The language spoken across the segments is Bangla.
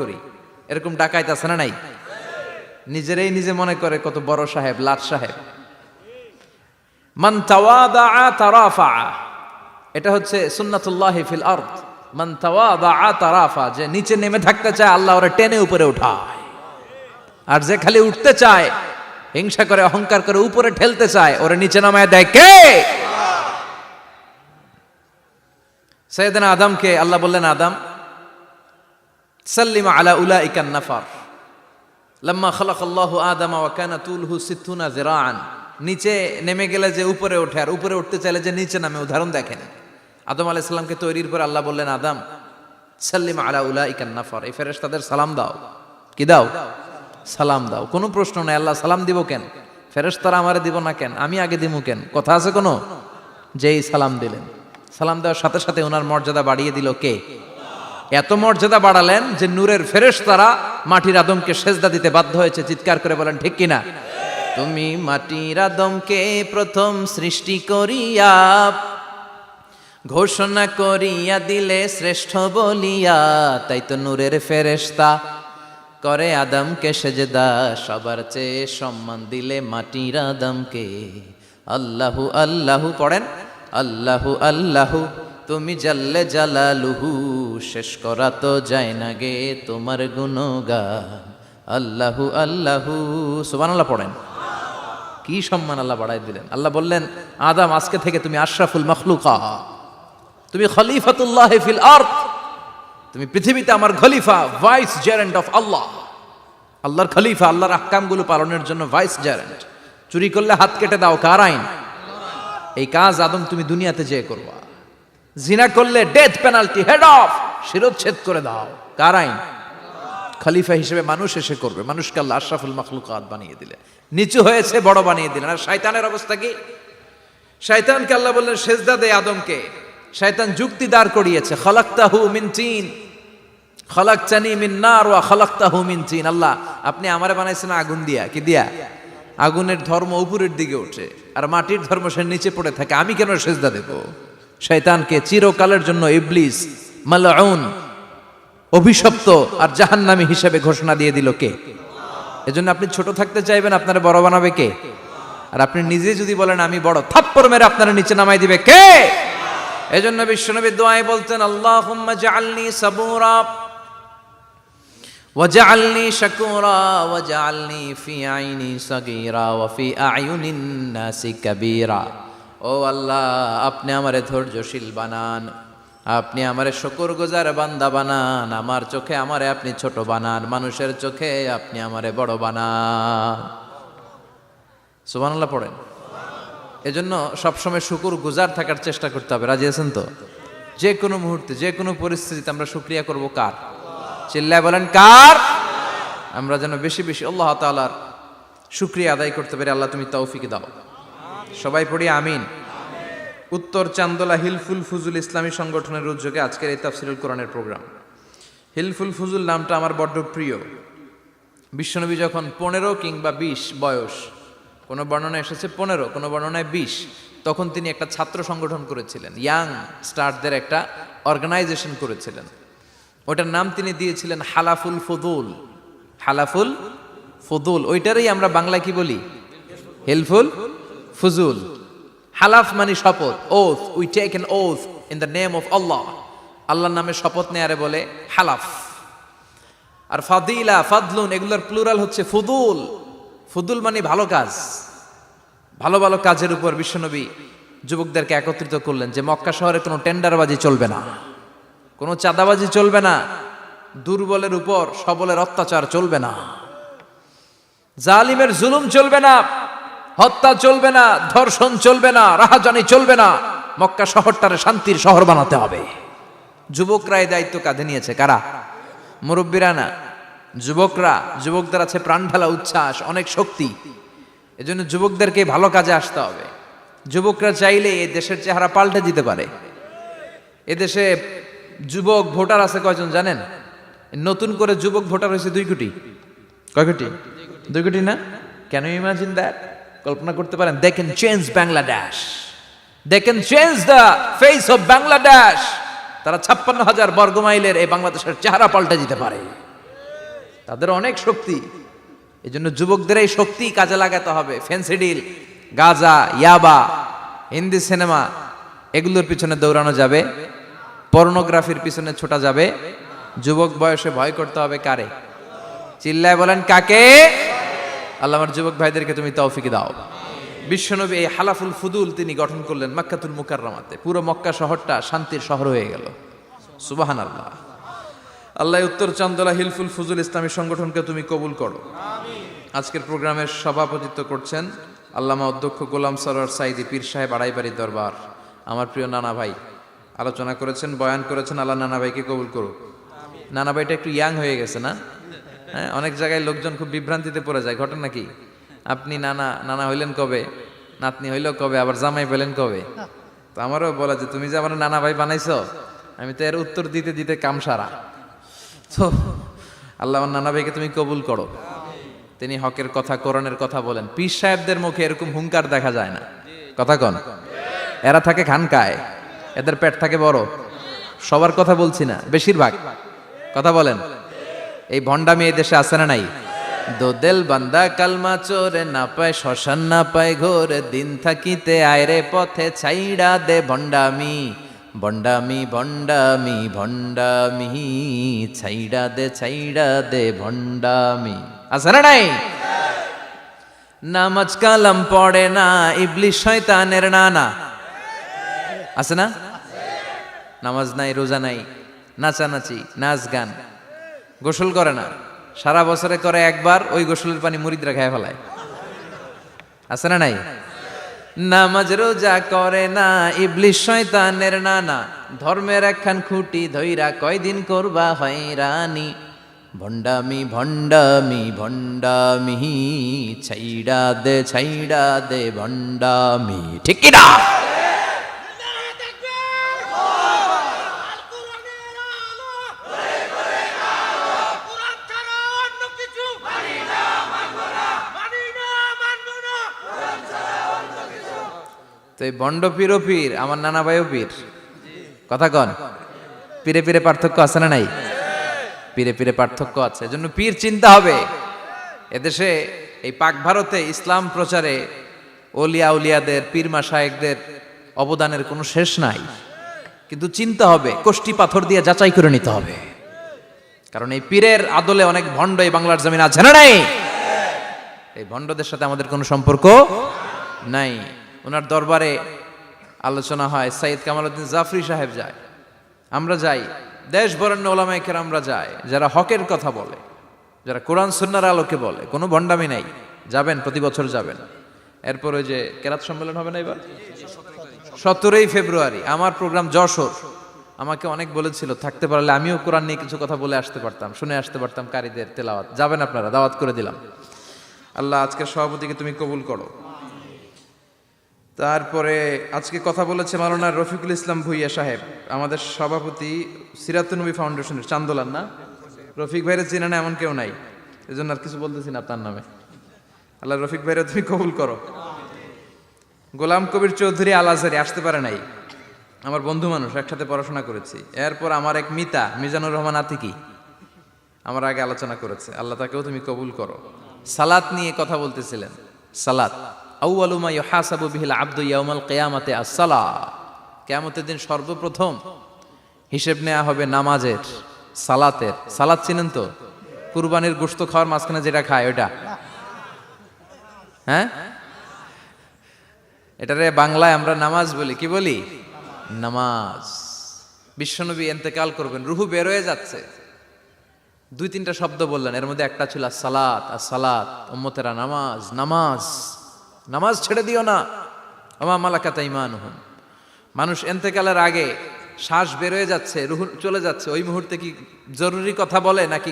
করি, এরকম ডাকাইত আছে না নাই? নিজেরাই নিজে মনে করে কত বড় সাহেব, লাট সাহেব। মান তাওয়াদা তারাফা, এটা হচ্ছে সুন্নাতুল্লাহি ফিল আরদ। মান তাওয়াদা তারাফা, যে নিচে নেমে থাকতে চায় আল্লাহ ওরে টেনে উপরে উঠায়, আর যে খালি উঠতে চায়, হিংসা করে অহংকার করে উপরে ঠেলতে চায়, ওরে নিচে নামায় দেয় কে? সাইয়েদনা আদমকে আল্লাহ বললেন, আদম সাল্লিমা আলা উলাইকান নাফার লাম্মা খালাকাল্লাহু আদামা ওয়া কানা তুলহু 60 যিরাআন। নিচে নেমে গেলে যে উপরে ওঠে, আর উপরে উঠতে চাইলে যে নিচে নামে, উদাহরণ দেখেন। আদম আলাইহিস সালামকে তৈরির পর আল্লাহ বললেন, আদম সাল্লিমা আলা উলাইকান নাফার, এই ফেরেশতাদের সালাম দাও। কি দাও? সালাম দাও। কোনো প্রশ্ন নাই, আল্লাহ সালাম দিব কেন? ফেরেশতারা আমারে দিব না কেন? আমি আগে দিব কেন? কথা আছে কোনো? যেই সালাম দিলেন, সালাম দেওয়ার সাথে সাথে ওনার মর্যাদা বাড়িয়ে দিল কে? এত মর্যাদা বাড়ালেন যে নূরের ফেরেশতারা মাটির আদমকে সেজদা দিতে বাধ্য হয়েছে। চিৎকার করে বলেন ঠিক কিনা? তুমি মাটির আদমকে প্রথম সৃষ্টি করিয়া ঘোষণা করিয়া দিলে শ্রেষ্ঠ বলিয়া, তাই তো নূরের ফেরেশতা করে আদমকে সেজদা। সবার চেয়ে সম্মান দিলে মাটির আদমকে। আল্লাহু আল্লাহু পড়েন, আল্লাহু আল্লাহু তুমি জাল্লে জালালুহু, শেষ করা তো যায় না গে তোমার গুণগান। আল্লাহু আল্লাহু, সুবহানাল্লাহ পড়েন। কি সম্মান আল্লাহ বাড়াই দিলেন। আল্লাহ বললেন, আদম আজকে থেকে তুমি আশরাফুল মাখলুকা, তুমি খলিফাতুল্লাহ ফিল আরদ, তুমি পৃথিবীতে আমার খলিফা, ভাইস জেরেন্ট অফ আল্লাহ। আল্লাহর খলিফা, আল্লাহর আহকামগুলো পালনের জন্য ভাইস জেরেন্ট। চুরি করলে হাত কেটে দাও, কার আইন? এই কাজ আদম তুমি দুনিয়াতে যেয়ে করবা। জিনা করলে ডেথ পেনাল্টি, হেড অফ, শিরোচ্ছেদ করে দাও, কার আইন? খলিফা হিসেবে মানুষ এসে করবে। মানুষকে আল্লাহ আশরাফুল মাখলুকাত বানিয়ে দিলেন, নিচু হয়েছে বড় বানিয়ে দিলেন। আর শয়তানের অবস্থা কি? শয়তানকে আল্লাহ বললেন সেজদা দে আদমকে। শয়তান যুক্তি দাঁড় করিয়েছে, খালাকতাহু মিন তিন খালাকতানি মিন নার ওয়া খালাকতাহু মিন তিন। আল্লাহ আপনি আমারে বানাইছেন আগুন দিয়া। কি দিয়া? আগুনের ধর্ম উপরের দিকে ওঠে, আর মাটির ধর্ম সে নিচে পড়ে থাকে, আমি কেন সেজদা দেব? শয়তানকে চিরকালের জন্য ইবলিস মালউন, অভিশপ্ত আর জাহান্নামী হিসেবে ঘোষণা দিয়ে দিল কে? এজন্য আপনি ছোট থাকতে চাইবেন, আপনারা বড় বানাবে কে? আর আপনি নিজে যদি বলেন আমি বড়, থাপ্পড় মেরে আপনারা নিচে নামাই দিবে কে? এজন্য বিশ্বনবী দোয়ায় বলতেন, আল্লাহুম্মা জাআলনি সাবুরা ওয়াজআলনি শাকুরা ওয়াজআলনি ফি আইনি সাগীরা ওয়া ফি আয়ুনিন নাসি কাবীরা। ও আল্লাহ, আপনি আমারে ধৈর্যশীল বানান, আপনি আমারে শুকরগুজার বান্দা বানান, আমার চোখে আমারে আপনি ছোট বানান, মানুষের চোখে আপনি আমারে বড় বানান। সুবহানাল্লাহ পড়েন। এজন্য সবসময় শুকরগুজার থাকার চেষ্টা করতে হবে। রাজি আছেন তো? যে কোনো মুহূর্তে, যে কোনো পরিস্থিতিতে আমরা শুকরিয়া করব কার? চিল্লায় বলেন কার? আমরা যেন বেশি বেশি আল্লাহ তাআলার শুকরিয়া আদায় করতে পারি। আল্লাহ তুমি তৌফিক দাও। সবাই পড়ি আমিন। উত্তর চান্দোলা হিলফুল ফুজুল ইসলামী সংগঠনের উদ্যোগে আজকের এই তাফসীরুল কোরআনের প্রোগ্রাম। হিলফুল ফুজুল নামটা আমার বড্ড প্রিয়। বিশ্বনবী যখন 15 কিংবা 20 বয়স, কোনো বর্ণনায় এসেছে 15, কোনো বর্ণনায় 20, তখন তিনি একটা ছাত্র সংগঠন করেছিলেন, ইয়াং স্টারদের একটা অর্গানাইজেশন করেছিলেন। ওটার নাম তিনি দিয়েছিলেন হালাফুল ফুদুল। হালাফুল ফুদুল, ওইটারই আমরা বাংলায় কি বলি? হিলফুল ফুজুল। হালাফ মানে শপথ, oath, we take an oath in the name of Allah. আল্লাহর নামে শপথ নেয়ারে বলে হালাফ। আর ফাদিলা, ফাদলুন, এগুলোর প্লুরাল হচ্ছে ফুদুল। ফুদুল মানে ভালো কাজ। ভালো ভালো কাজের উপর বিশ্বনবী যুবকদেরকে একত্রিত করলেন যে মক্কা শহরে কোনো টেন্ডারবাজি চলবে না, কোনো চাঁদাবাজি চলবে না, দুর্বলের উপর সবলের অত্যাচার চলবে না, জালিমের জুলুম চলবে না, হত্যা চলবে না, ধর্ষণ চলবে না, রাহাজানি চলবে না। মক্কা শহরটারে শান্তির শহর বানাতে হবে। যুবকরা এই দায়িত্ব কাঁধে নিয়েছে। কারা? মুরব্বীরা না, যুবকরা। যুবকদের আছে প্রাণ ঢালা উচ্ছ্বাস, অনেক শক্তি। এজন্য যুবকদেরকে ভালো কাজে আসতে হবে। যুবকরা চাইলে এই দেশের চেহারা পাল্টে দিতে পারে। এদেশে যুবক ভোটার আছে কয়জন জানেন? নতুন করে যুবক ভোটার হয়েছে 2 কোটি। কয় কোটি? 2 কোটি না? Can you imagine that? কল্পনা করতে পারেন? They can change Bangladesh, they can change the face of Bangladesh. তারা 56,000 বর্গ মাইলের এই বাংলাদেশের চেহারা পাল্টে দিতে পারে। তাদের অনেক শক্তি। এই জন্য যুবকদের এই শক্তি কাজে লাগাতে হবে। ফেন্সিডিল, গাঁজা, ইয়াবা, হিন্দি সিনেমা এগুলোর পিছনে দৌড়ানো যাবে, পর্নোগ্রাফির পিছনে ছোটা যাবে। যুবক বয়সে ভয় করতে হবে কারে? চিল্লায় বলেন কাকে? আল্লাহ আমার যুবক ভাইদেরকে তুমি তৌফিক দাও। বিশ্বনবী এই হালাফুল ফুদুল তিনি গঠন করলেন মক্কাতুল মুকাররমাতে। পুরো মক্কা শহরটা শান্তির শহর হয়ে গেল। সুবহানাল্লাহ। আল্লাহ উত্তর চান্দলা হিলফুল ফুজুল ইসলামী সংগঠনকে তুমি কবুল করো। আজকের প্রোগ্রামের সভাপতিত্ব করছেন আল্লামা অধ্যক্ষ গোলাম সরোয়ার সাইদি পীর সাহেব আড়াইবাড়ি দরবার। আমার প্রিয় নানা ভাই আলোচনা করেছেন, বয়ান করেছেন। আল্লাহ নানা ভাইকে কবুল করুক। নানা ভাইটা একটু ইয়াং হয়ে গেছে না? হ্যাঁ, অনেক জায়গায় লোকজন খুব বিভ্রান্তিতে পড়ে যায়। ঘটনা কি? আপনি নানা হইলেন কবে, নাতনি হইল কবে, আবার জামাই পেলেন কবে? তো আমারও বলা যে তুমি যে আমার নানা ভাই বানাইছো, আমি তো এর উত্তর দিতে দিতে কাম সারা। তো আল্লাহ আমার নানা ভাইকে তুমি কবুল করো। তিনি হকের কথা, কোরআনের কথা বলেন। পীর সাহেবদের মুখে এরকম হুঙ্কার দেখা যায় না। কথা কন। এরা থাকে খানকায়, এদের পেট থাকে বড়। সবার কথা বলছি না, বেশিরভাগ কথা বলেন। এই ভণ্ডামি এই দেশে আছে না নাই? দোদেল বান্দা কালমা চোরে, না পায় শ্মশান না পায় ঘোরে, দিন থাকিতে আয়রে পথে ছাইড়া দে ভণ্ডামি, ভণ্ডামি ভণ্ডামি ভণ্ডামি, ছাইড়া দে ভণ্ডামি। আছে না নাই? নামাজ কালাম পড়ে না, ইবলিশ শয়তানের নানা। আছে না? নামাজ নাই, রোজা নাই, নাচানাচি, নাচ গান, গোসল করে না, সারা বছরে করে একবার, ওই গোসলের পানি মুরিদরা খেয়ে ফেলায়। আছে না নাই? নামাজ রোজা করে না, ইবলিশ শয়তানের নানা, ধর্মের একখান খুঁটি ধইরা কয়দিন করবা হয়রানি, ভণ্ডামি ভণ্ডামি ভণ্ডামি, ছাইড়া দে ভণ্ডামি। ঠিক কি না? তো এই ভণ্ড পীরও পীর, আমার নানা ভাইও পীর। কথা কন। পীরে পীরে পার্থক্য আছে না নাই? পীরে পীরে পার্থক্য আছে। এজন্য পীর চিন্তা হবে। এদেশে এই পাক ভারতে ইসলাম প্রচারে ওলিয়া উলিয়াদের, পীর মাশায়েখদের অবদানের কোনো শেষ নাই। কিন্তু চিন্তা হবে, কষ্টি পাথর দিয়ে যাচাই করে নিতে হবে। কারণ এই পীরের আদলে অনেক ভণ্ড এই বাংলার জমিন আছে না নাই? এই ভণ্ডদের সাথে আমাদের কোনো সম্পর্ক নাই। ওনার দরবারে আলোচনা হয়, সাইয়্যিদ কামালউদ্দিন জাফরি সাহেব যায়, আমরা যাই, দেশ বরেণ্য ওলামায়ে কেরামরা যায়, যারা হকের কথা বলে, যারা কোরআন সুন্নাহর আলোকে বলে। কোনো ভণ্ডামি নাই। যাবেন, প্রতি বছর যাবেন। এরপর ওই যে কেরাত সম্মেলন হবে না এবার 17ই ফেব্রুয়ারি, আমার প্রোগ্রাম যশোর। আমাকে অনেক বলেছিল থাকতে পারলে আমিও কোরআন নিয়ে কিছু কথা বলে আসতে পারতাম, শুনে আসতে পারতাম কারীদের তেলাওয়াত। যাবেন আপনারা, দাওয়াত করে দিলাম। আল্লাহ আজকের সভাপতিকে তুমি কবুল করো। তারপরে আজকে কথা বলেছে মাওলানা রফিকুল ইসলাম ভুইয়া সাহেব, আমাদের সভাপতি সিরাতুন নবী ফাউন্ডেশনের চান্দোলার। না, রফিক ভাইরে চিনে না এমন কেউ নাই, এজন্য আর কিছু বলতেছি না আপনার নামে। আল্লাহ রফিক ভাইরে তুমি কবুল করো। গোলাম কবির চৌধুরী আল আজহারি আসতে পারে নাই, আমার বন্ধু মানুষ, একসাথে পড়াশোনা করেছি। এরপর আমার এক মিতা মিজানুর রহমান আতিকি আমার আগে আলোচনা করেছে, আল্লাহ তাকেও তুমি কবুল করো। সালাত নিয়ে কথা বলতেছিলেন। সালাত আউয়ালু মা ইউহাসাবু বিহিল আবদু ইয়াউমাল কিয়ামাতি আস-সালাহ। কিয়ামতের দিন সর্বপ্রথম হিসেব নেওয়া হবে নামাজের, সালাতের। সালাত চিনেন তো? কুরবানির গোশত খাওয়ার মাঝখানে যেটা খায় ওটা। হ্যাঁ, এটারে বাংলায় আমরা নামাজ বলি। কি বলি? নামাজ। বিশ্বনবী ইন্তেকাল করবেন, রুহু বের হয়ে যাচ্ছে, 2-3টা শব্দ বললেন, এর মধ্যে একটা ছিল সালাত। আর সালাত, উম্মতেরা নামাজ, নামাজ, নামাজ ছেড়ে দিও না। ওমা মালাকাত আইমানুহুম। মানুষ ইন্তেকালের আগে শ্বাস বের হয়ে যাচ্ছে, রুহু চলে যাচ্ছে, ওই মুহূর্তে কি জরুরি কথা বলে নাকি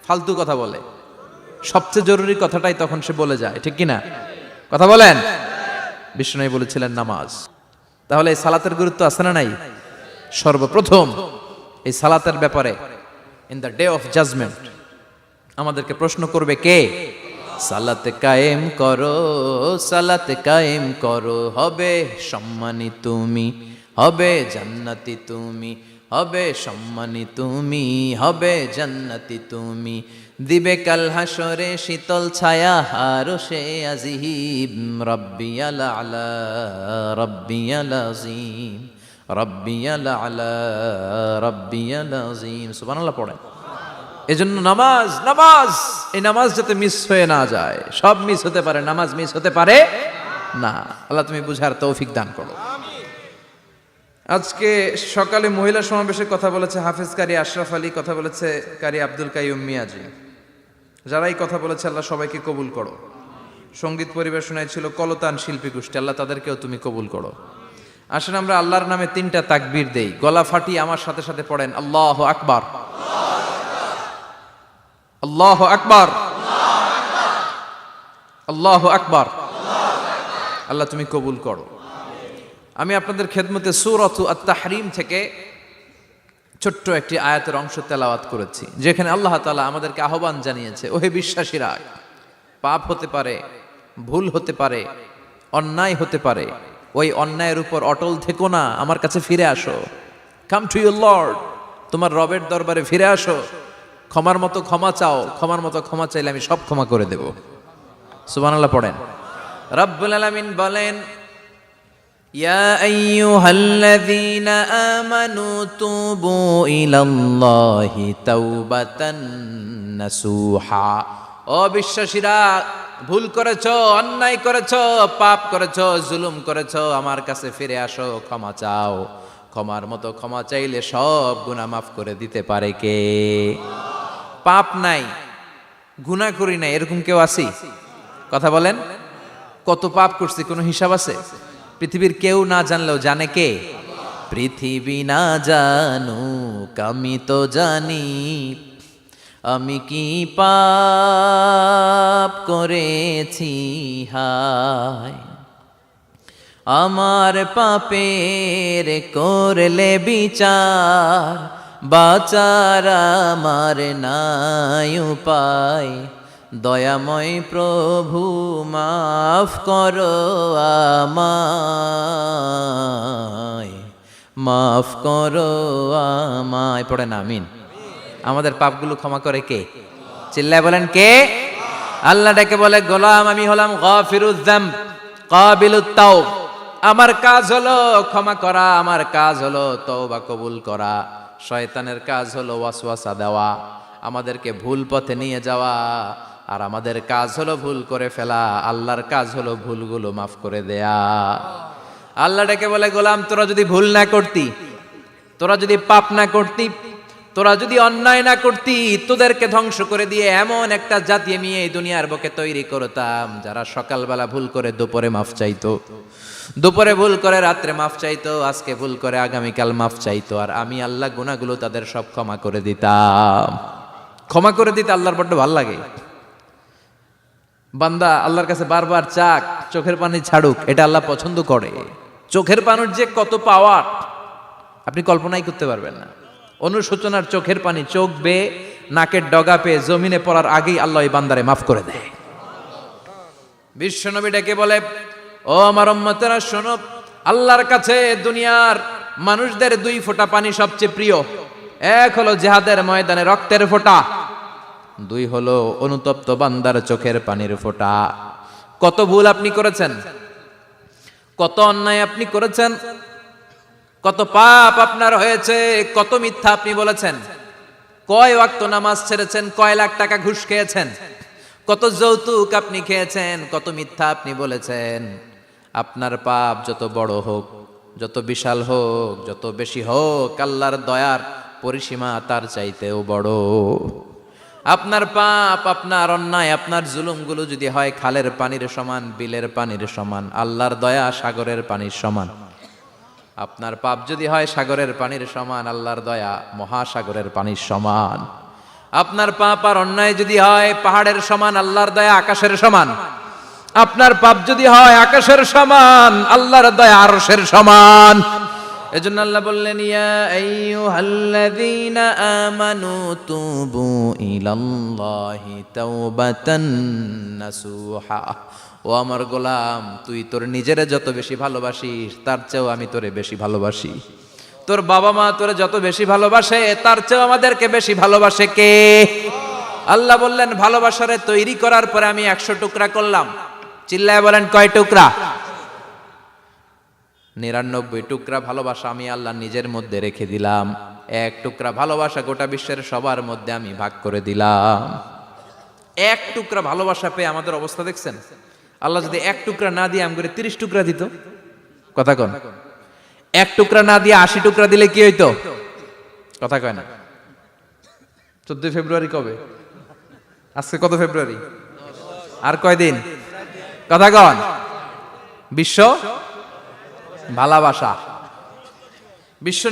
ফালতু কথা বলে? সবচেয়ে জরুরি কথাটাই তখন সে বলে যায়। ঠিক কিনা? কথা বলেন। বিষ্ণু বলেছিলেন নামাজ। তাহলে এই সালাতের গুরুত্ব আছে না নাই? সর্বপ্রথম এই সালাতের ব্যাপারে in the day of judgment আমাদেরকে প্রশ্ন করবে কে? সালাত কায়েম করো, সালাত কায়েম করো, হবে সম্মানী তুমি, হবে জান্নাতি তুমি, হবে সম্মানী তুমি, হবে জান্নাতি তুমি, দিবে কাল হাসরে শীতল ছায়া আরশে আজিম। রব্বিয়াল আলা রব্বিয়াল আযীম রব্বিয়াল আলা রব্বিয়াল আযীম। সুবহানাল্লাহ পড়েন। এজন্য নামাজ নামাজ এই নামাজ যাতে মিস হয়ে না যায়। সব মিস হতে পারে, নামাজ মিস হতে পারে না। আল্লাহ তুমি বুঝার তৌফিক দান করো। আজকে সকালে মহিলা সমাবেশে কথা বলেছে হাফেজ কারি আশরাফ আলী, কথা বলেছে কারি আব্দুল কাইয়ুম মিয়াজি। যারাই কথা বলেছে আল্লাহ সবাইকে কবুল করো। সঙ্গীত পরিবেশনায় ছিল কলতান শিল্পী গোষ্ঠী, আল্লাহ তাদেরকেও তুমি কবুল করো। আসেন আমরা আল্লাহর নামে 3টা তাকবীর দেই, গলা ফাটিয়ে আমার সাথে সাথে পড়েন আল্লাহু আকবার, আল্লাহু আকবার, আল্লাহু আকবার। আল্লাহ তুমি কবুল করো। আমি আপনাদের খেদমতে সূরাতু আত-তাহরিম থেকে ছোট্ট একটি আয়াতের অংশ তেলাওয়াত করেছি, যেখানে আল্লাহ তাআলা আমাদেরকে আহ্বান জানিয়েছে, ওহে বিশ্বাসীরা, পাপ হতে পারে, ভুল হতে পারে, অন্যায় হতে পারে, ওই অন্যায়ের উপর অটল থেকো না, আমার কাছে ফিরে আসো। কাম টু ইউর লর্ড, তোমার রবের দরবারে ফিরে আসো, ক্ষমার মতো ক্ষমা চাও, ক্ষমার মতো ক্ষমা চাইলে আমি সব ক্ষমা করে দেব। সুবহানাল্লাহ পড়েন। রব্বুল আলামিন বলেন, ইয়া আইয়ুহাল্লাযীনা আমানু তুবু ইলাল্লাহি তাওবাতান নাসুহা। ও বিশ্বাসীরা, ভুল করেছো, অন্যায় করেছো, পাপ করেছো, জুলুম করেছো, আমার কাছে ফিরে আসো, ক্ষমা চাও। ক্ষমার মতো ক্ষমা চাইলে সব গুনাহ মাফ করে দিতে পারে কে? পাপ নাই, গুনাহ করি নাই, এরকম কেউ আছি? কথা বলেন। কত পাপ করছি কোনো হিসাব আছে? পৃথিবীর কেউ না জানলেও জানে কে? পৃথিবী না জানুক আমি তো জানি, আমি কি পাপ করেছি হায়। আমার পাপের করলে বিচার, বাঁচার আমার নাই উপায়। দয়াময় প্রভু মাফ করো আমায়, মাফ করো আমায়। পড়েন আমিন। আমাদের পাপগুলো ক্ষমা করে কে? চিল্লায় বলেন কে? আল্লাহ ডেকে বলে, গোলাম আমি হলাম গাফিরুয যামব কাবিলুত তাওব। আমার কাজ হলো ক্ষমা করা, আমার কাজ হলো তওবা কবুল করা। শয়তানের কাজ হলো ওয়াসওয়াসা দেওয়া, আমাদেরকে ভুল পথে নিয়ে যাওয়া। আর আমাদের কাজ হলো ভুল করে ফেলা, আল্লাহর কাজ হলো ভুলগুলো মাফ করে দেয়া। আল্লাহ ডেকে বলে, গোলাম তোরা যদি ভুল না করতি, তোরা যদি পাপ না করতি, তোরা যদি অন্যায় না করতি, তোদেরকে ধ্বংস করে দিয়ে এমন একটা জাতি আমি এই দুনিয়ার বুকে তৈরি করতাম, যারা সকালবেলা ভুল করে দুপুরে মাফ চাইতো, দুপুরে ভুল করে রাত্রে মাফ চাইতো, আজকে ভুল করে আগামীকাল মাফ চাইতো। আর আমি আল্লাহ গুনাহগুলো তাদের সব ক্ষমা করে দিতাম। ক্ষমা করে দিতে আল্লাহর বড্ড ভালো লাগে। বান্দা আল্লাহর কাছে বারবার চাক, চোখের পানি ছাড়ুক, এটা আল্লাহ পছন্দ করে। চোখের পানির যে কত পাওয়ার আপনি কল্পনাই করতে পারবেন না। অনুশোচনার চোখের পানি, চোখ বেয়ে নাকের ডগা পেয়ে জমিনে পড়ার আগেই আল্লাহ এই বান্দারে মাফ করে দেয়। বিশ্বনবী ডেকে বলে, ও আমার উম্মতেরা শোনো, আল্লাহর কাছে দুনিয়ার মানুষদের 2 ফোঁটা পানি সবচেয়ে প্রিয়। এক হলো জিহাদের ময়দানে রক্তের ফোঁটা, 2 হলো অনুতপ্ত বান্দার চোখের পানির ফোঁটা। কত ভুল আপনি করেছেন, কত অন্যায় আপনি করেছেন, কত পাপ আপনার হয়েছে, কত মিথ্যা আপনি বলেছেন, কয় ওয়াক্ত নামাজ ছেড়েছেন, কয় লাখ টাকা ঘুষ খেয়েছেন, কত যৌতুক আপনি খেয়েছেন, কত মিথ্যা আপনি বলেছেন। আপনার পাপ যত বড় হোক, যত বিশাল হোক, যত বেশি হোক, আল্লাহর দয়ার পরিসীমা তার চাইতেও বড়। আপনার পাপ, আপনার অন্যায়, আপনার জুলুমগুলো যদি হয় খালের পানির সমান, বিলের পানির সমান, আল্লাহর দয়া সাগরের পানির সমান। আপনার পাপ যদি হয় সাগরের পানির সমান, আল্লাহর দয়া মহাসাগরের পানির সমান। আপনার পাপ আর অন্যায় যদি হয় পাহাড়ের সমান, আল্লাহর দয়া আকাশের সমান। আপনার পাপ যদি হয় আকাশের সমান, আল্লাহর দয়া আরশের সমান। এজন্য আল্লাহ বললেন, ইয়া আইয়ুহাল্লাযীনা আমানু তুবু ইলাল্লাহি তাওবাতান নাসুহা। ও আমার গোলাম, তুই তোর নিজেরে যত বেশি ভালোবাসিস, তার চেয়েও আমি তোরে বেশি ভালোবাসি। তোর বাবা মা তোরে যত বেশি ভালোবাসে তার চেয়ে আমাদেরকে বেশি ভালোবাসে কে? আল্লাহ বললেন ভালোবাসারে তৈরি করার পরে আমি 100 টুকরা করলাম। চিল্লায় বলেন কয় টুকরা? 99 টুকরা ভালোবাসা আমি আল্লাহ নিজের মধ্যে রেখে দিলাম। 1 টুকরা ভালোবাসা গোটা বিশ্বের সবার মধ্যে আমি ভাগ করে দিলাম। 1 টুকরা ভালোবাসা পেয়ে আমাদের অবস্থা দেখছেন? আল্লাহ যদি 1 টুকরা না দিয়ে আমগরে 30 টুকরা দিত, কথা কন, 1 টুকরা না দিয়ে 80 টুকরা দিলে কি হইতো? কথা কয় না। 14 ফেব্রুয়ারি কবে? আজকে কত ফেব্রুয়ারি? আর কয়দিন? কথা কন। বিশ্ব ভালোবাসা, বিশ্ব